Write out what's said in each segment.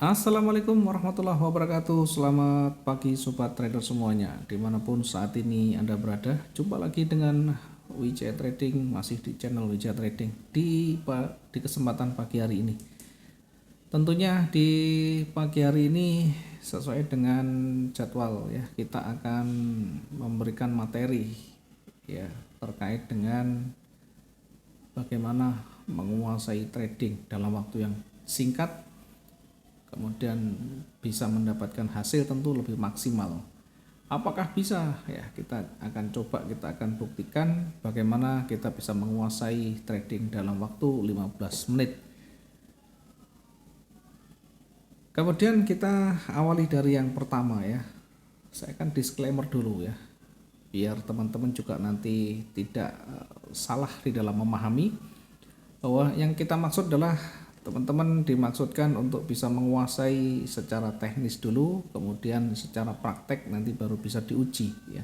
Assalamualaikum warahmatullahi wabarakatuh. Selamat pagi sobat trader semuanya, dimanapun saat ini Anda berada. Jumpa lagi dengan Wijaya Trading, masih di channel Wijaya Trading di kesempatan pagi hari ini. Tentunya di pagi hari ini sesuai dengan jadwal ya, kita akan memberikan materi ya terkait dengan bagaimana menguasai trading dalam waktu yang singkat, kemudian bisa mendapatkan hasil tentu lebih maksimal. Apakah bisa? Ya, kita akan buktikan bagaimana kita bisa menguasai trading dalam waktu 15 menit. Kemudian kita awali dari yang pertama ya. Saya akan disclaimer dulu ya, biar teman-teman juga nanti tidak salah di dalam memahami bahwa yang kita maksud adalah teman-teman dimaksudkan untuk bisa menguasai secara teknis dulu, kemudian secara praktek nanti baru bisa diuji ya.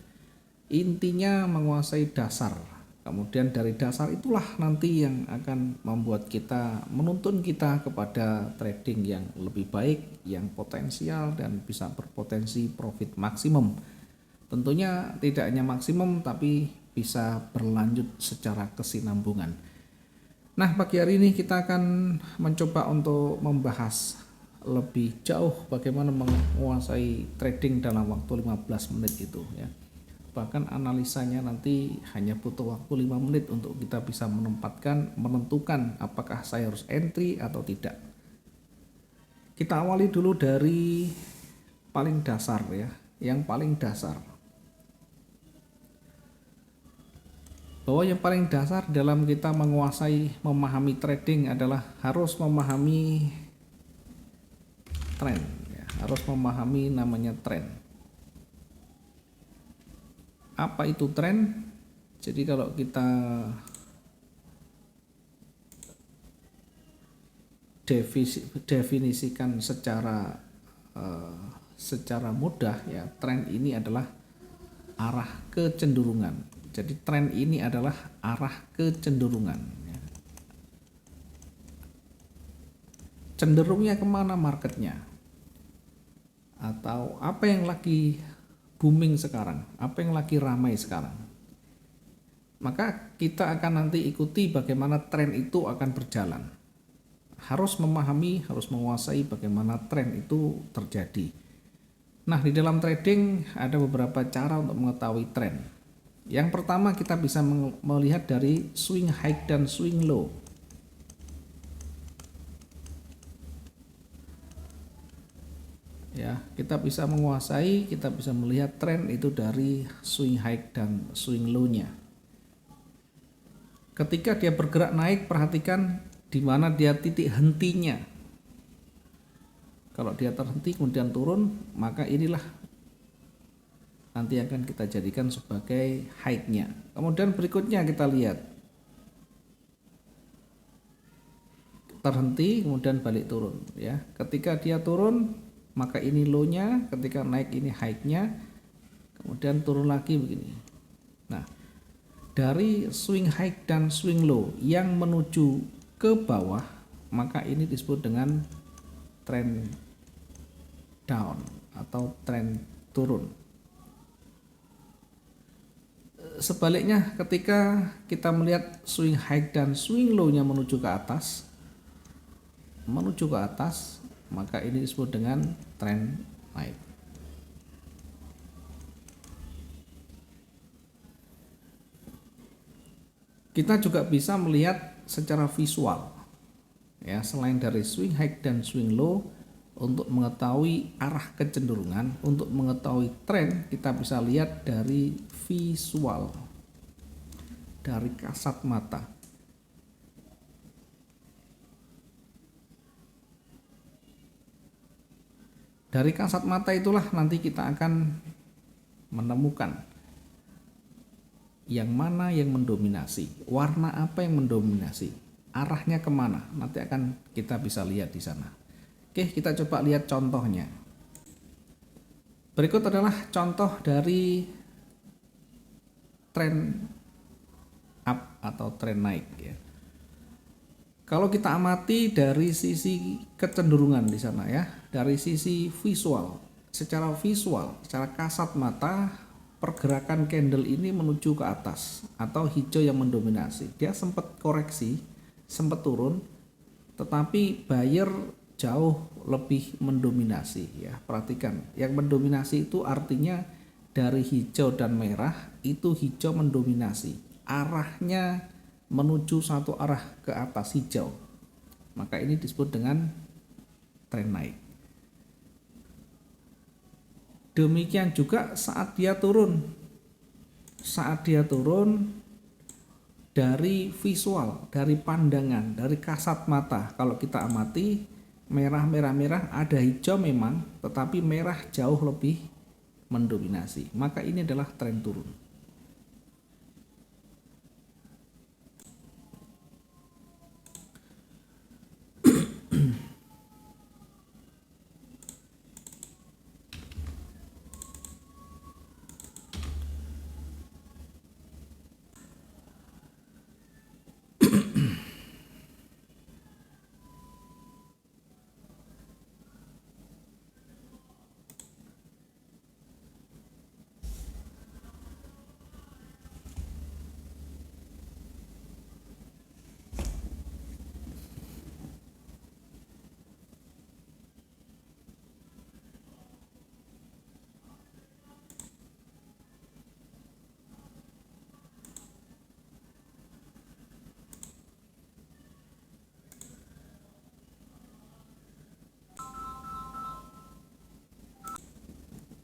Intinya menguasai dasar, kemudian dari dasar itulah nanti yang akan membuat kita, menuntun kita kepada trading yang lebih baik, yang potensial dan bisa berpotensi profit maksimum. Tentunya tidak hanya maksimum tapi bisa berlanjut secara kesinambungan. Nah, pagi hari ini kita akan mencoba untuk membahas lebih jauh bagaimana menguasai trading dalam waktu 15 menit itu ya. Bahkan analisanya nanti hanya butuh waktu 5 menit untuk kita bisa menentukan apakah saya harus entry atau tidak. Kita awali dulu dari paling dasar ya, yang paling dasar. Bahwa yang paling dasar dalam kita memahami trading adalah harus memahami tren ya, harus memahami namanya tren. Apa itu tren? Jadi kalau kita definisikan secara mudah ya, tren ini adalah arah kecenderungan. Jadi tren ini adalah arah kecenderungan ya. Cenderungnya kemana marketnya, atau apa yang lagi booming sekarang, apa yang lagi ramai sekarang. Maka kita akan nanti ikuti bagaimana tren itu akan berjalan. Harus memahami, harus menguasai bagaimana tren itu terjadi. Nah, di dalam trading ada beberapa cara untuk mengetahui tren. Yang pertama, kita bisa melihat dari swing high dan swing low. Ya, kita bisa menguasai, kita bisa melihat tren itu dari swing high dan swing low-nya. Ketika dia bergerak naik, perhatikan di mana dia titik hentinya. Kalau dia terhenti kemudian turun, maka inilah nanti akan kita jadikan sebagai high-nya. Kemudian berikutnya kita lihat terhenti kemudian balik turun ya. Ketika dia turun maka ini low-nya, ketika naik ini high-nya, kemudian turun lagi begini. Nah, dari swing high dan swing low yang menuju ke bawah, maka ini disebut dengan trend down atau trend turun. Sebaliknya, ketika kita melihat swing high dan swing low-nya menuju ke atas, maka ini disebut dengan trend naik. Kita juga bisa melihat secara visual ya, selain dari swing high dan swing low. Untuk mengetahui arah kecenderungan, untuk mengetahui tren, kita bisa lihat dari visual, dari kasat mata. Dari kasat mata itulah nanti kita akan menemukan yang mana yang mendominasi, warna apa yang mendominasi, arahnya kemana, nanti akan kita bisa lihat di sana. Oke, kita coba lihat contohnya. Berikut adalah contoh dari tren up atau tren naik ya. Kalau kita amati dari sisi kecenderungan di sana ya, dari sisi visual, secara kasat mata, pergerakan candle ini menuju ke atas atau hijau yang mendominasi. Dia sempat koreksi, sempat turun, tetapi buyer jauh lebih mendominasi ya. Perhatikan, yang mendominasi itu artinya dari hijau dan merah itu hijau mendominasi. Arahnya menuju satu arah ke atas hijau, maka ini disebut dengan tren naik. Demikian juga saat dia turun dari visual, dari pandangan, dari kasat mata, kalau kita amati merah ada hijau memang, tetapi merah jauh lebih mendominasi, maka ini adalah tren turun.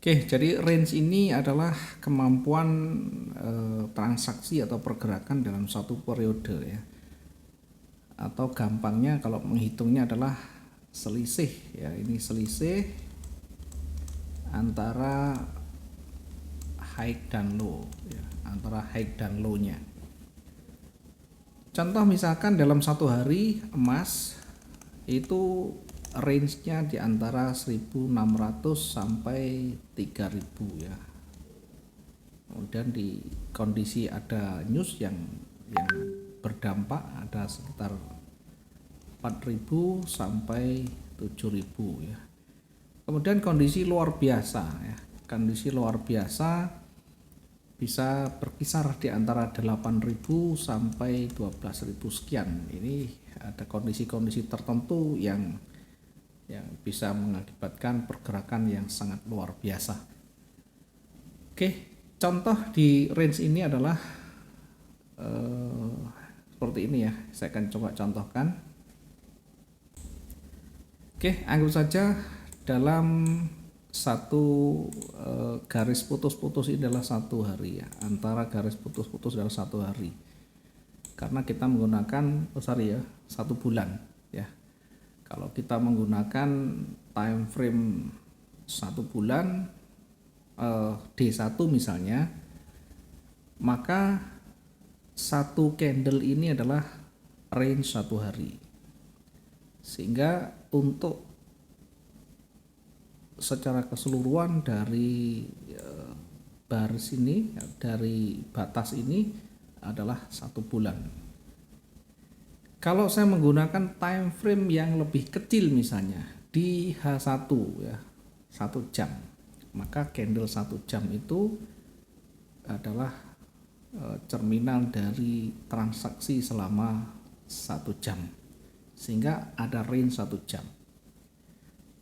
Oke, jadi range ini adalah kemampuan transaksi atau pergerakan dalam satu periode ya. Atau gampangnya kalau menghitungnya adalah selisih ya. Ini selisih antara high dan low ya, antara high dan low-nya. Contoh misalkan dalam satu hari emas itu range-nya di antara 1.600 sampai 3.000 ya. Kemudian di kondisi ada news yang berdampak ada sekitar 4.000 sampai 7.000 ya. Kemudian kondisi luar biasa ya. Kondisi luar biasa bisa berkisar di antara 8.000 sampai 12.000 sekian. Ini ada kondisi-kondisi tertentu yang bisa mengakibatkan pergerakan yang sangat luar biasa. Oke, contoh di range ini adalah seperti ini ya. Saya akan coba contohkan. Oke, anggap saja dalam satu garis putus-putus ini adalah satu hari ya. Antara garis putus-putus adalah satu hari. Karena kita menggunakan satu bulan ya. Kalau kita menggunakan time frame satu bulan D1 misalnya, maka satu candle ini adalah range satu hari. Sehingga untuk secara keseluruhan dari baris ini, dari batas ini adalah satu bulan. Kalau saya menggunakan time frame yang lebih kecil misalnya di H1 ya, 1 jam, maka candle 1 jam itu adalah cerminan dari transaksi selama 1 jam, sehingga ada range 1 jam.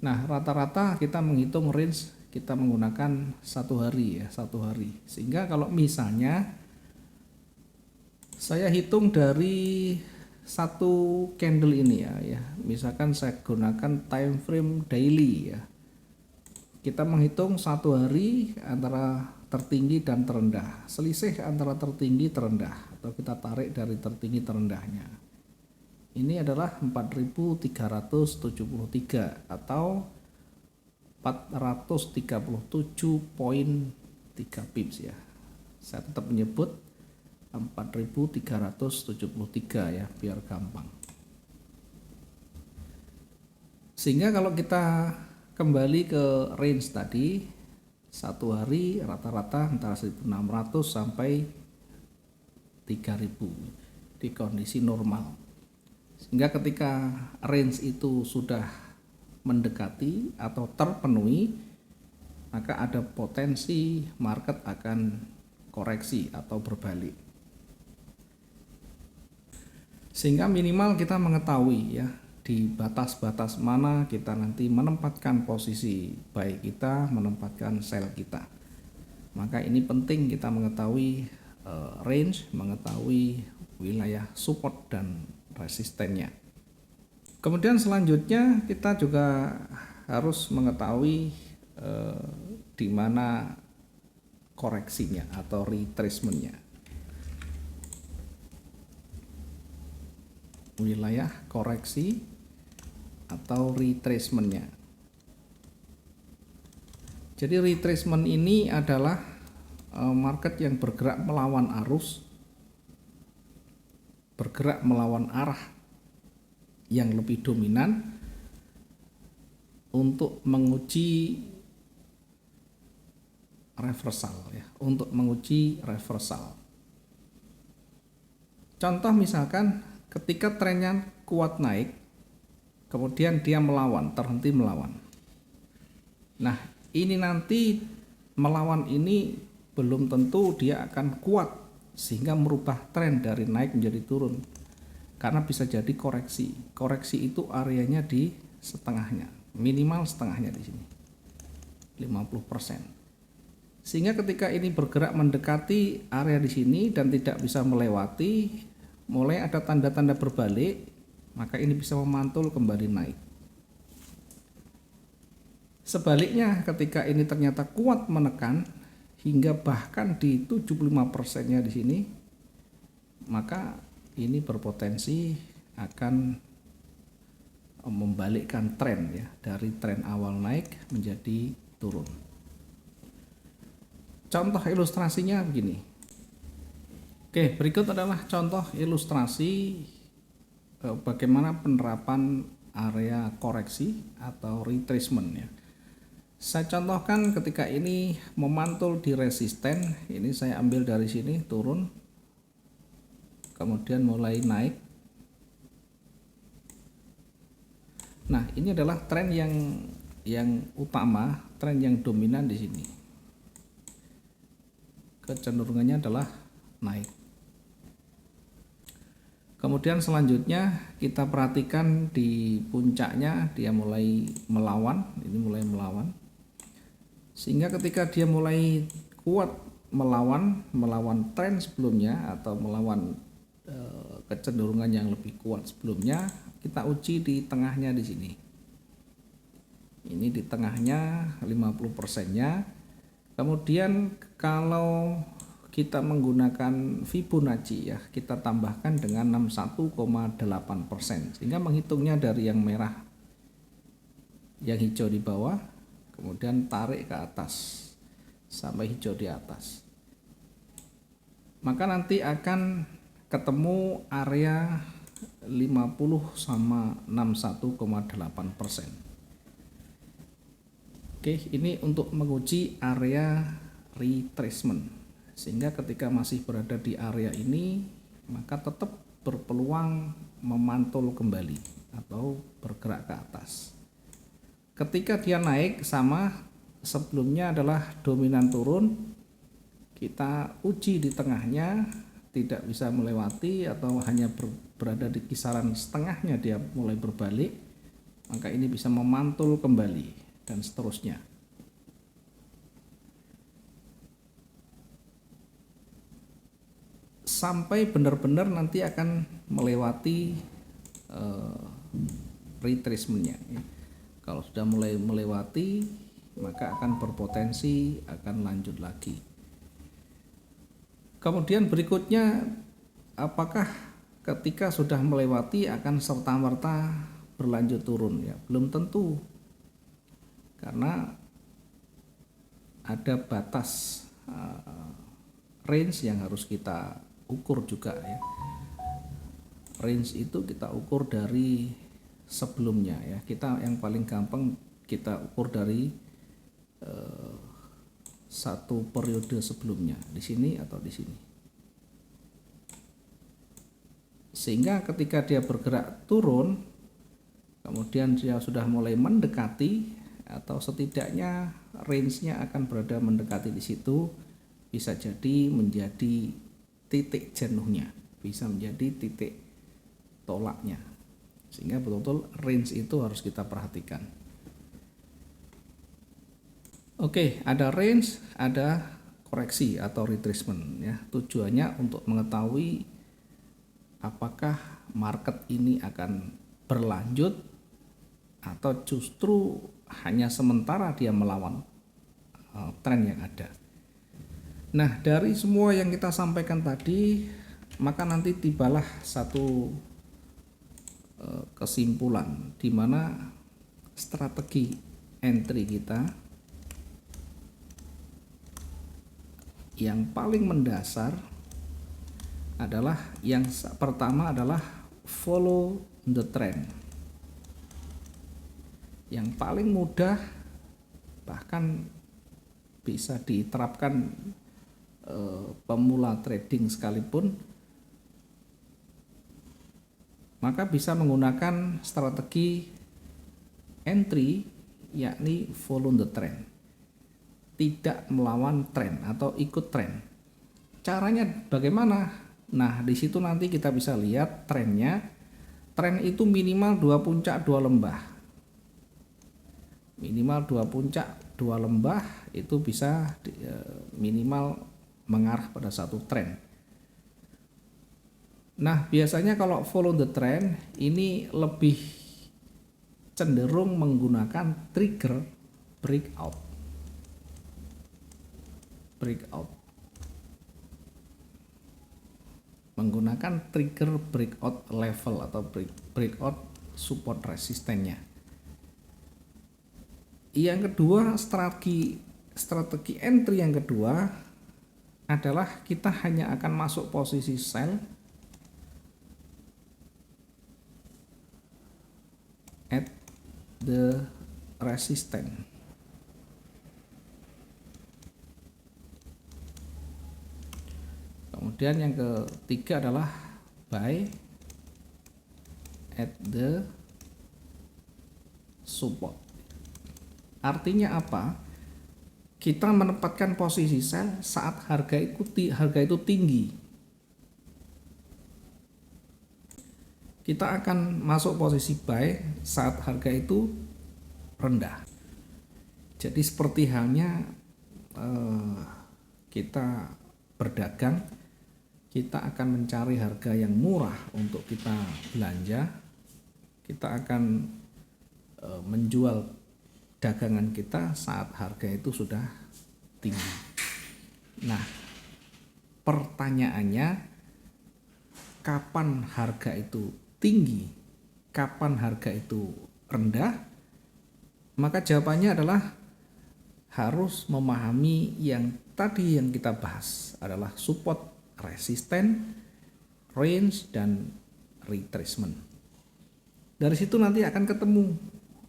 Nah, rata-rata kita menghitung range kita menggunakan satu hari ya, satu hari. Sehingga kalau misalnya saya hitung dari satu candle ini ya, misalkan saya gunakan time frame daily ya, kita menghitung satu hari antara tertinggi dan terendah, selisih antara tertinggi terendah, atau kita tarik dari tertinggi terendahnya. Ini adalah 4.373 atau 437.3 pips ya. Saya tetap menyebut 4.373 ya, biar gampang. Sehingga kalau kita kembali ke range tadi, satu hari rata-rata antara 1.600 sampai 3.000 di kondisi normal. Hingga ketika range itu sudah mendekati atau terpenuhi, maka ada potensi market akan koreksi atau berbalik. Sehingga minimal kita mengetahui ya di batas-batas mana kita nanti menempatkan posisi buy kita, menempatkan sell kita. Maka ini penting kita mengetahui range, mengetahui wilayah support dan resistennya. Kemudian selanjutnya kita juga harus mengetahui di mana koreksinya atau retracementnya. Wilayah koreksi atau retracementnya. Jadi retracement ini adalah market yang bergerak melawan arus, bergerak melawan arah yang lebih dominan untuk menguji reversal ya, untuk menguji reversal. Contoh misalkan ketika trennya kuat naik, kemudian dia melawan, terhenti melawan. Nah, ini nanti melawan ini belum tentu dia akan kuat sehingga merubah tren dari naik menjadi turun. Karena bisa jadi koreksi. Koreksi itu areanya di setengahnya, minimal setengahnya di sini. 50%. Sehingga ketika ini bergerak mendekati area di sini dan tidak bisa melewati, mulai ada tanda-tanda berbalik, maka ini bisa memantul kembali naik. Sebaliknya ketika ini ternyata kuat menekan hingga bahkan di 75%-nya di sini, maka ini berpotensi akan membalikkan tren ya, dari tren awal naik menjadi turun. Contoh ilustrasinya begini. Oke, berikut adalah contoh ilustrasi bagaimana penerapan area koreksi atau retracement ya. Saya contohkan ketika ini memantul di resisten, ini saya ambil dari sini turun, kemudian mulai naik. Nah, ini adalah tren yang utama, tren yang dominan di sini. Kecenderungannya adalah naik. Kemudian selanjutnya kita perhatikan di puncaknya dia mulai melawan, ini mulai melawan. Sehingga ketika dia mulai kuat melawan tren sebelumnya atau melawan kecenderungan yang lebih kuat sebelumnya, kita uji di tengahnya di sini. Ini di tengahnya 50%-nya. Kemudian kalau kita menggunakan Fibonacci ya, kita tambahkan dengan 61,8%, sehingga menghitungnya dari yang merah, yang hijau di bawah, kemudian tarik ke atas sampai hijau di atas. Maka nanti akan ketemu area 50 sama 61,8%. Oke, ini untuk menguji area retracement. Sehingga ketika masih berada di area ini, maka tetap berpeluang memantul kembali atau bergerak ke atas. Ketika dia naik sama sebelumnya adalah dominan turun, kita uji di tengahnya, tidak bisa melewati atau hanya berada di kisaran setengahnya dia mulai berbalik, maka ini bisa memantul kembali dan seterusnya. Sampai benar-benar nanti akan melewati retracementnya. Kalau sudah mulai melewati, maka akan berpotensi akan lanjut lagi. Kemudian berikutnya, apakah ketika sudah melewati akan serta-merta berlanjut turun ya? Belum tentu, karena ada batas range yang harus kita ukur juga ya. Range itu kita ukur dari sebelumnya ya. Kita yang paling gampang kita ukur dari satu periode sebelumnya, di sini atau di sini. Sehingga ketika dia bergerak turun, kemudian dia sudah mulai mendekati atau setidaknya range-nya akan berada mendekati di situ, bisa jadi menjadi titik jenuhnya, bisa menjadi titik tolaknya. Sehingga betul-betul range itu harus kita perhatikan. Oke, ada range, ada koreksi atau retracement ya. Tujuannya untuk mengetahui apakah market ini akan berlanjut atau justru hanya sementara dia melawan tren yang ada. Nah, dari semua yang kita sampaikan tadi, maka nanti tibalah satu kesimpulan di mana strategi entry kita yang paling mendasar adalah yang pertama adalah follow the trend. Yang paling mudah, bahkan bisa diterapkan pemula trading sekalipun, maka bisa menggunakan strategi entry, yakni follow the trend, tidak melawan tren atau ikut tren. Caranya bagaimana? Nah, di situ nanti kita bisa lihat trennya. Tren itu minimal 2 puncak 2 lembah. Minimal 2 puncak 2 lembah itu bisa minimal mengarah pada satu tren. Nah, biasanya kalau follow the trend ini lebih cenderung menggunakan trigger breakout. Menggunakan trigger breakout level atau breakout support resistennya. Yang kedua, strategi entry yang kedua adalah kita hanya akan masuk posisi sell at the resistance. Kemudian yang ketiga adalah buy at the support. Artinya apa? Kita menempatkan posisi sell saat harga itu tinggi. Kita akan masuk posisi buy saat harga itu rendah. Jadi seperti halnya kita berdagang, kita akan mencari harga yang murah untuk kita belanja. Kita akan menjual dagangan kita saat harga itu sudah tinggi. Nah, pertanyaannya, kapan harga itu tinggi, kapan harga itu rendah? Maka jawabannya adalah harus memahami yang tadi yang kita bahas adalah support, resisten, range, dan retracement. Dari situ nanti akan ketemu,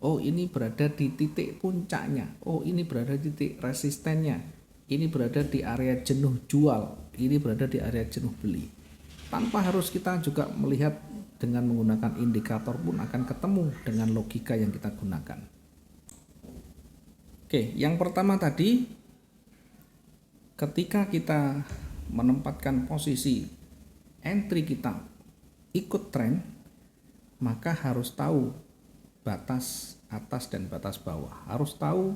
oh ini berada di titik puncaknya, oh ini berada di titik resistennya, ini berada di area jenuh jual, ini berada di area jenuh beli. Tanpa harus kita juga melihat dengan menggunakan indikator pun akan ketemu dengan logika yang kita gunakan. Oke, yang pertama tadi, ketika kita menempatkan posisi entry kita ikut tren, maka harus tahu batas atas dan batas bawah, harus tahu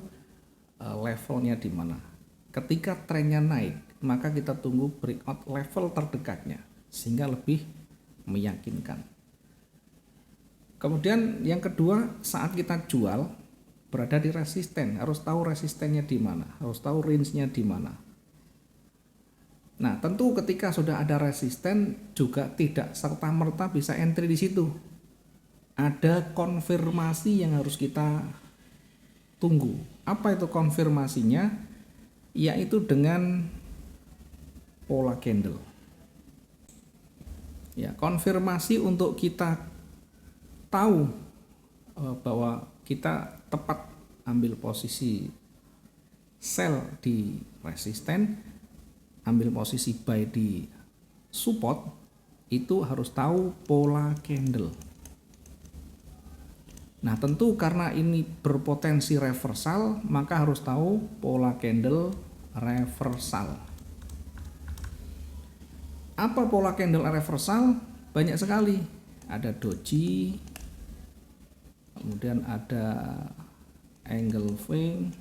levelnya di mana. Ketika trennya naik, maka kita tunggu breakout level terdekatnya sehingga lebih meyakinkan. Kemudian yang kedua, saat kita jual berada di resisten, harus tahu resistennya di mana, harus tahu range-nya di mana. Nah, tentu ketika sudah ada resisten juga tidak serta-merta bisa entry di situ. Ada konfirmasi yang harus kita tunggu. Apa itu konfirmasinya? Yaitu dengan pola candle. Ya, konfirmasi untuk kita tahu bahwa kita tepat ambil posisi sell di resisten, ambil posisi buy di support, itu harus tahu pola candle. Nah, tentu karena ini berpotensi reversal, maka harus tahu pola candle reversal. Apa pola candle reversal? Banyak sekali. Ada doji, kemudian ada engulfing,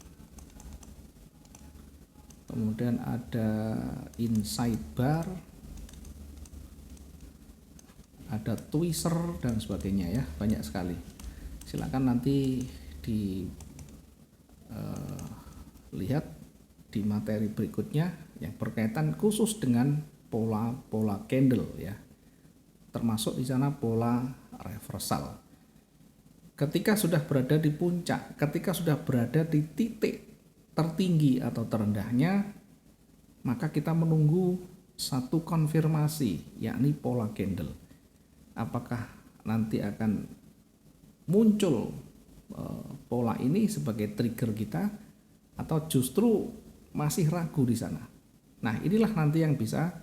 kemudian ada inside bar, ada twister dan sebagainya ya, banyak sekali. Silakan nanti lihat di materi berikutnya yang berkaitan khusus dengan pola candle ya. Termasuk di sana pola reversal. Ketika sudah berada di puncak, ketika sudah berada di titik tertinggi atau terendahnya, maka kita menunggu satu konfirmasi, yakni pola candle. Apakah nanti akan muncul pola ini sebagai trigger kita atau justru masih ragu di sana. Nah, inilah nanti yang bisa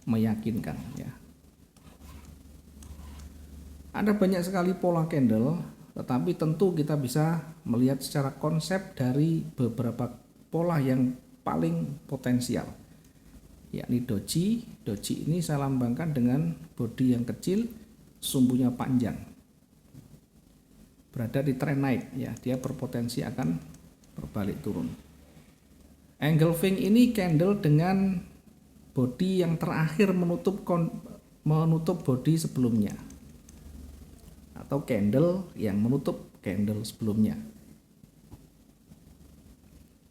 meyakinkan ya. Ada banyak sekali pola candle, tetapi tentu kita bisa melihat secara konsep dari beberapa pola yang paling potensial, yakni doji. Doji ini saya lambangkan dengan bodi yang kecil, sumbunya panjang, berada di tren naik ya, dia berpotensi akan berbalik turun. Engulfing ini candle dengan bodi yang terakhir menutup bodi sebelumnya, atau candle yang menutup candle sebelumnya.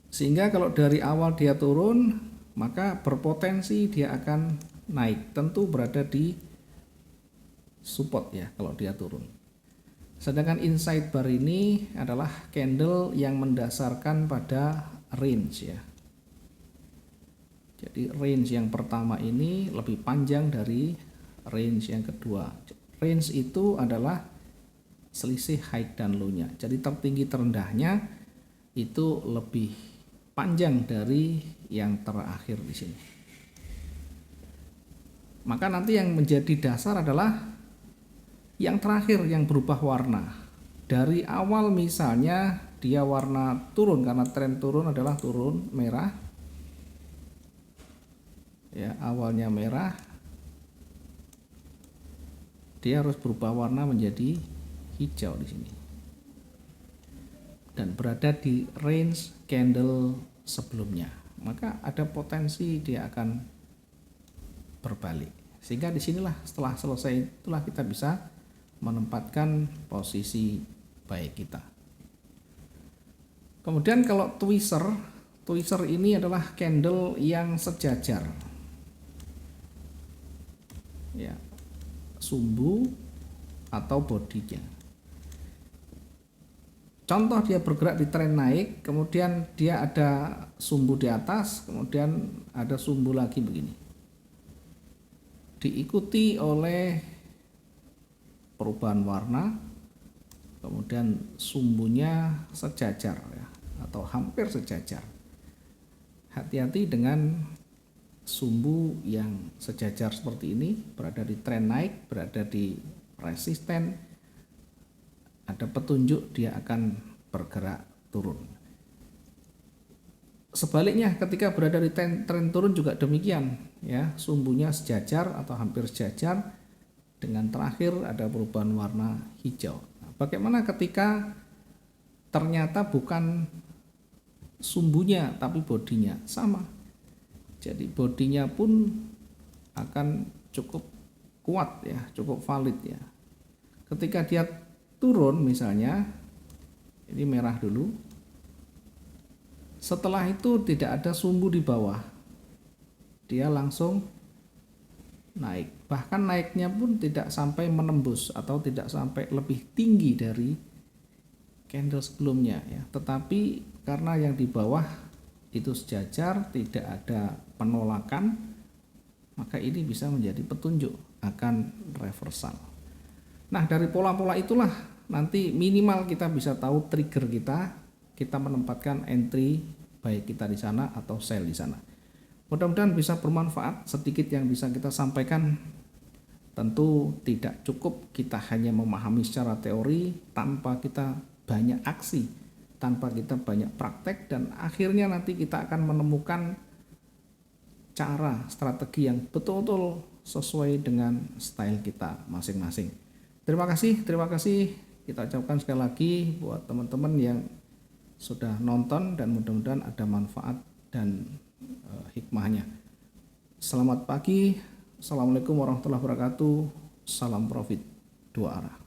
Sehingga kalau dari awal dia turun, maka berpotensi dia akan naik, tentu berada di support ya kalau dia turun. Sedangkan inside bar ini adalah candle yang mendasarkan pada range ya. Jadi range yang pertama ini lebih panjang dari range yang kedua. Range itu adalah selisih high dan low-nya. Jadi tertinggi terendahnya itu lebih panjang dari yang terakhir di sini. Maka nanti yang menjadi dasar adalah yang terakhir yang berubah warna. Dari awal misalnya dia warna turun karena tren turun adalah turun merah. Ya, awalnya merah. Dia harus berubah warna menjadi hijau di sini. Dan berada di range candle sebelumnya. Maka ada potensi dia akan berbalik. Sehingga disinilah setelah selesai itulah kita bisa menempatkan posisi baik kita. Kemudian kalau twister ini adalah candle yang sejajar. Ya, sumbu atau bodinya. Contoh dia bergerak di tren naik, kemudian dia ada sumbu di atas, kemudian ada sumbu lagi begini. Diikuti oleh perubahan warna, kemudian sumbunya sejajar ya, atau hampir sejajar. Hati-hati dengan sumbu yang sejajar seperti ini, berada di tren naik, berada di resisten, ada petunjuk dia akan bergerak turun. Sebaliknya ketika berada di tren turun juga demikian ya, sumbunya sejajar atau hampir sejajar, dengan terakhir ada perubahan warna hijau. Nah, bagaimana ketika ternyata bukan sumbunya tapi bodinya sama? Jadi bodinya pun akan cukup kuat ya, cukup valid ya. Ketika dia turun misalnya, ini merah dulu. Setelah itu tidak ada sumbu di bawah, dia langsung naik. Bahkan naiknya pun tidak sampai menembus atau tidak sampai lebih tinggi dari candle sebelumnya ya. Tetapi karena yang di bawah itu sejajar, tidak ada penolakan, maka ini bisa menjadi petunjuk akan reversal. Nah, dari pola-pola itulah nanti minimal kita bisa tahu trigger kita menempatkan entry baik kita di sana atau sell di sana. Mudah-mudahan bisa bermanfaat sedikit yang bisa kita sampaikan Tentu tidak cukup kita hanya memahami secara teori tanpa kita banyak aksi, tanpa kita banyak praktek, dan akhirnya nanti kita akan menemukan cara, strategi yang betul-betul sesuai dengan style kita masing-masing. Terima kasih kita ucapkan sekali lagi buat teman-teman yang sudah nonton, dan mudah-mudahan ada manfaat dan hikmahnya. Selamat pagi. Assalamualaikum warahmatullahi wabarakatuh. Salam profit dua arah.